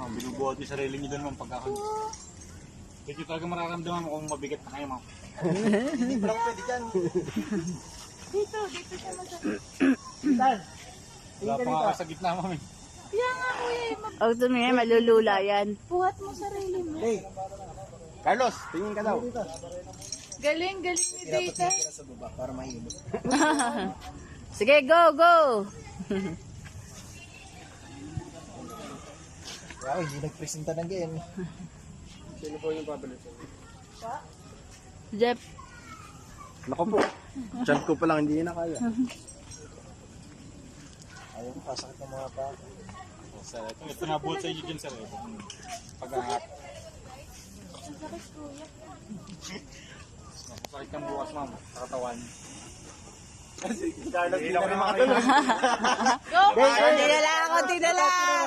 Ma'am, binubuhat yung sarili niyo doon, ma'am, pagkakon. Hindi talaga mararamdaman mo kung mabigat na kayo, ma'am. Hindi pa lang pwede dyan. Dito siya masakit. Wala pa nga sa gitna, ma'am. Eh. Kaya nga kuya, Huwag tumingin, malulula yan. buhat mo sarili mo. Hey, Carlos, tingin ka daw. Galing ni Dita. Tira sa baba para mahimot. Sige, go, go! Wow, hindi nagpresenta ng game. Sino po yung pabalik? Jeff. Nako po. Chant ko pa lang, hindi na kaya. Ayaw ko, kasakit ng mga pa. Sir, ito na buhat sa inyo dyan, sir. Pag-ahat. Sakit kuya. Sakit kang bukas, ma'am. Sa katawan. Carlos, hindi na rin makatulog. Go! Konti na lang, konti na lang!